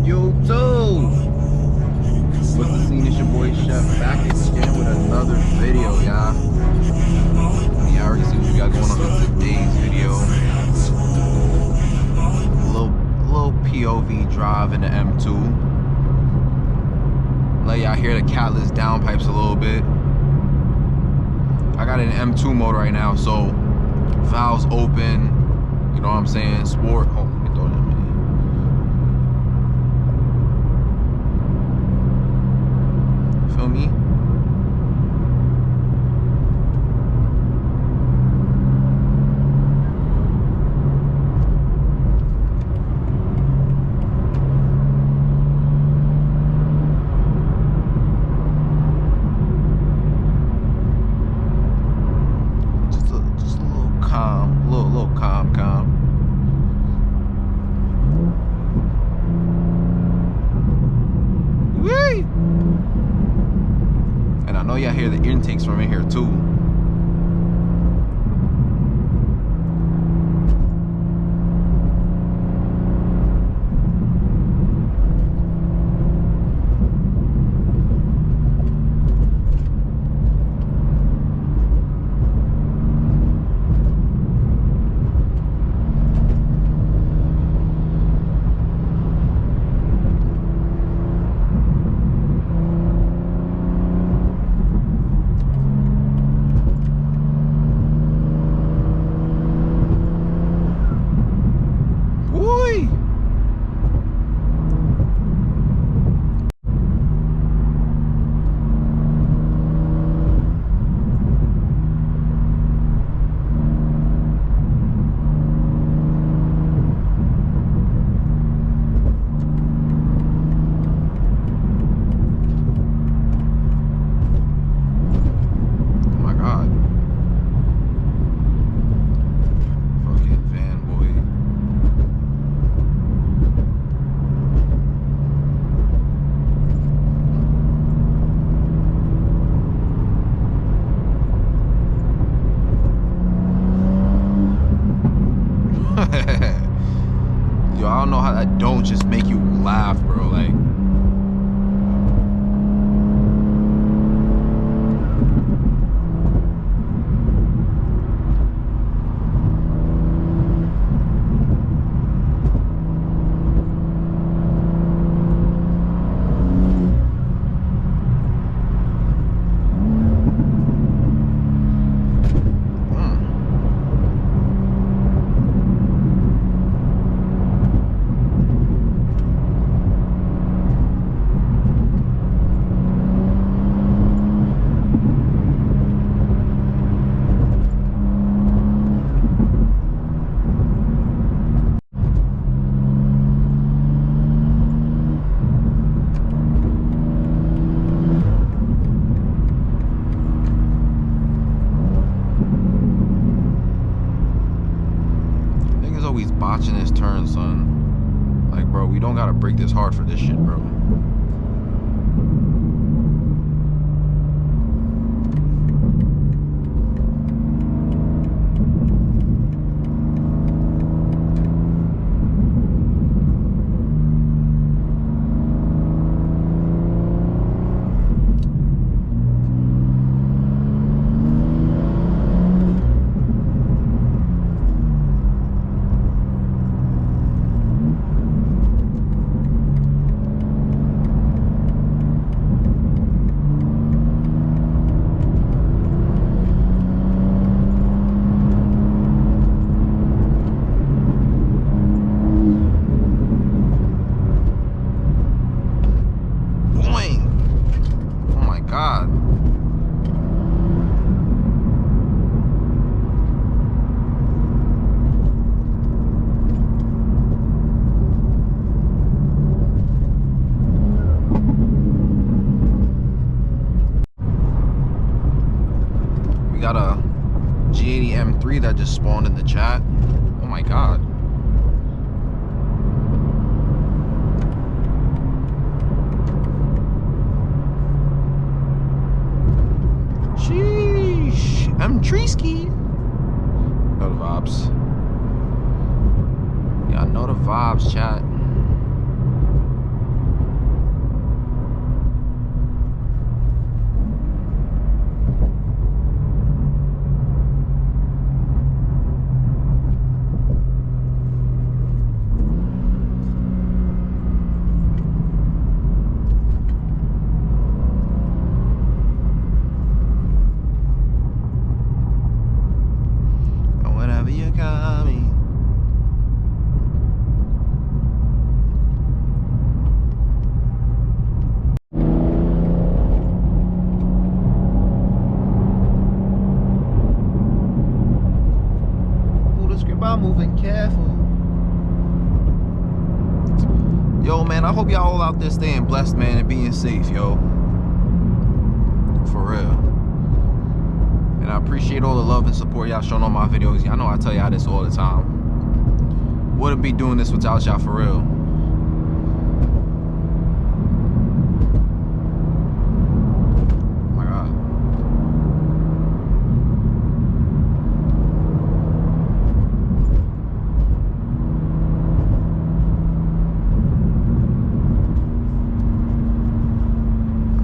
YouTube. What's the scene? It's your boy Chef back again with another video, y'all. Yeah, I already see what we got going on in today's video. A little POV drive in the M2. Let y'all hear the Catless downpipes a little bit. I got it in M2 mode right now, so valves open. You know what I'm saying? Sport. Oh, let me throw it in. Feel me? Just a little calm, little calm. Whee! And I know y'all hear the intakes from in here too. Yo, I don't know how that don't just make you laugh, bro. Like, always botching his turn, son. Like, bro, we don't gotta break this hard for this shit, bro. We got a M3 that just spawned in the chat. Oh my god. Sheesh. M3ski. Know the vibes. Yeah, I know the vibes, chat. Yo, man, I hope y'all all out there staying blessed, man, and being safe, yo. For real. And I appreciate all the love and support y'all showing on my videos. Y'all know I tell y'all this all the time. Wouldn't be doing this without y'all, for real.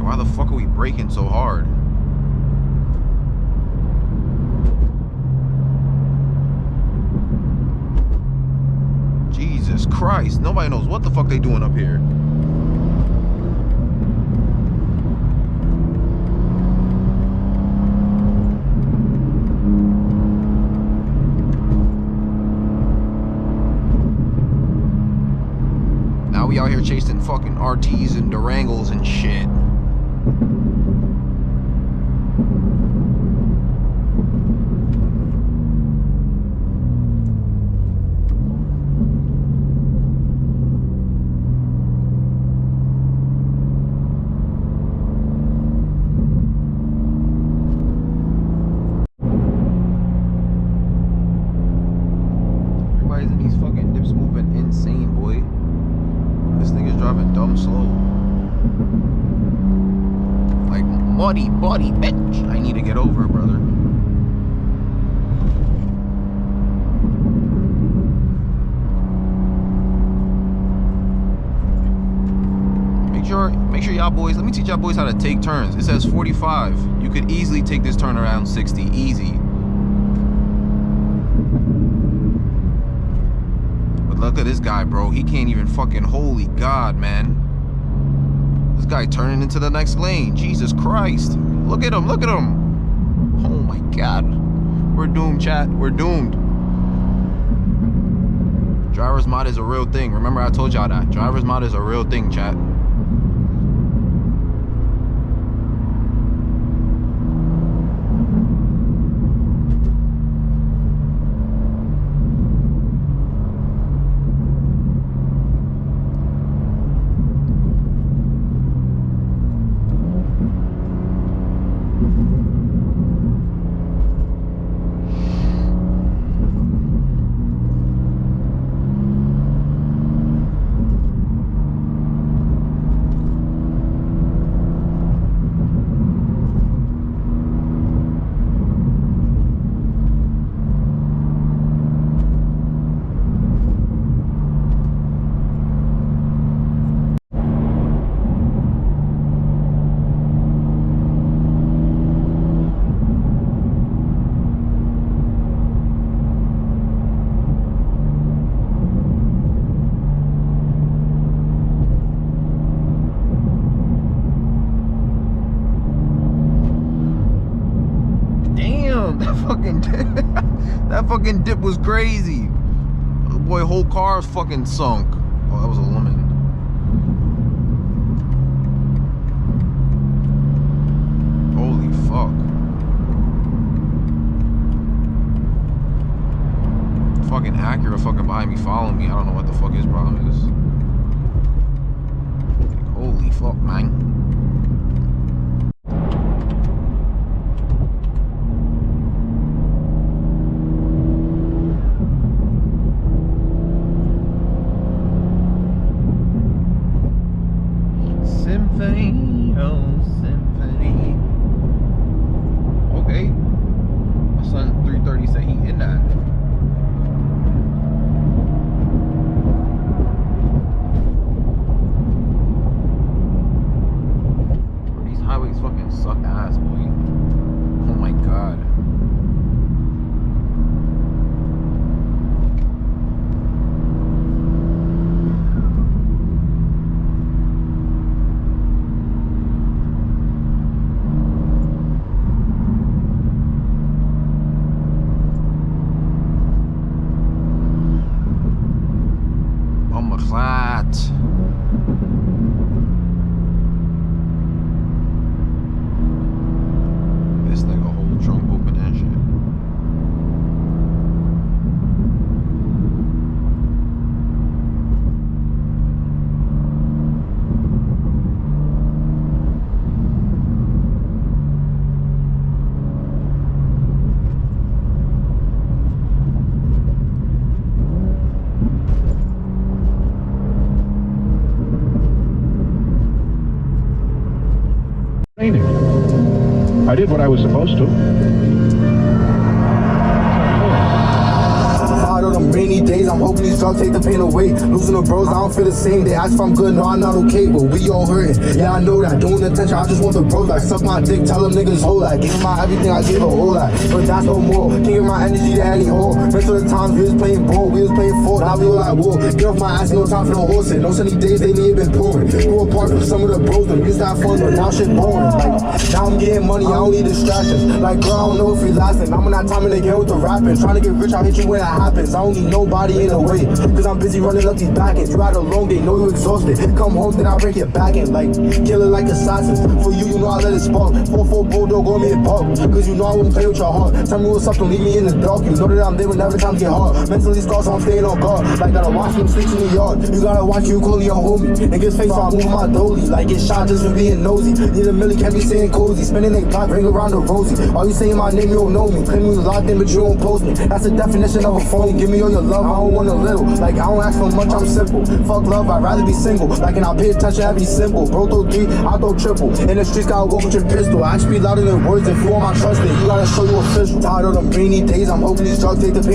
Why the fuck are we braking so hard? Jesus Christ, nobody knows what the fuck they doing up here. Now we out here chasing fucking RTs and Durangos and shit. Everybody's in these fucking dips moving insane, boy. This nigga's driving dumb slow. Like, muddy buddy, bitch. I need to get over, brother. Make sure y'all boys, let me teach y'all boys how to take turns. It says 45. You could easily take this turn around 60, easy. But look at this guy, bro. He can't even fucking, holy God, man. This guy turning into the next lane. Jesus Christ. Look at him, look at him. Oh my God. We're doomed, chat. We're doomed. Driver's mod is a real thing. Remember I told y'all that. Driver's mod is a real thing, chat. That fucking dip was crazy. The boy, whole car fucking sunk. Oh, that was a lemon. Holy fuck. Fucking Acura fucking behind me, following me. I don't know what the fuck his problem is. Like, holy fuck, man. Symphony, oh symphony. Okay. My son 330 said he in that. Bro, these highways fucking suck ass, boy. Oh my God. Flat. This nigga whole trunk open and shit. I did what I was supposed to. Rainy days, I'm hoping these drugs take the pain away. Losing the bros, I don't feel the same. They ask if I'm good, no, I'm not okay, but we all hurting. Yeah, I know that, doing attention, I just want the bros. Like, suck my dick, tell them niggas hold that. Give my everything, I gave a whole lot. But that's no more, can't give my energy to any hole. Rest of the times, we was playing ball, we was playing four, now we all at war. Get off my ass, no time for no horsing. No sunny days, they may have been pouring. Grew apart from some of the bros, them used to have fun, but now shit boring. Like, now I'm getting money, I don't need distractions. Like, girl, I don't know if we lasting. I'm on that time and again with the rapping. Trying to get rich, I'll hit you when that happens. I don't need nobody in the way, cause I'm busy running up these backends. You had a long day, know you exhausted. Come home, then I break your back end. Like, kill it like assassins. For you, you know I let it spark. 4-4 bulldog on me and pop, cause you know I wouldn't play with your heart. Tell me what's up, don't leave me in the dark. You know that I'm there whenever times get hard. Mentally scarred, so I'm staying on guard. Like, gotta watch them sleep in the yard. You gotta watch you calling your homie. Niggas face, so I move my dolly. Like, get shot just for being nosy. Need a milli, can't be saying cozy. Spinning they block, ring around the rosy. Why you saying my name, you don't know me. Claim you was locked in, but you don't post me. That's the definition of a phony. Give me all your love, I don't want a little. Like, I don't ask for much, I'm simple. Fuck love, I'd rather be single. Like, and I pay attention, I be simple. Bro throw 3, I throw triple. In the streets, gotta go with your pistol. I speak louder than words, if you want my trust, then you gotta show you official. Tired of them rainy days, I'm hoping these drugs take the pain.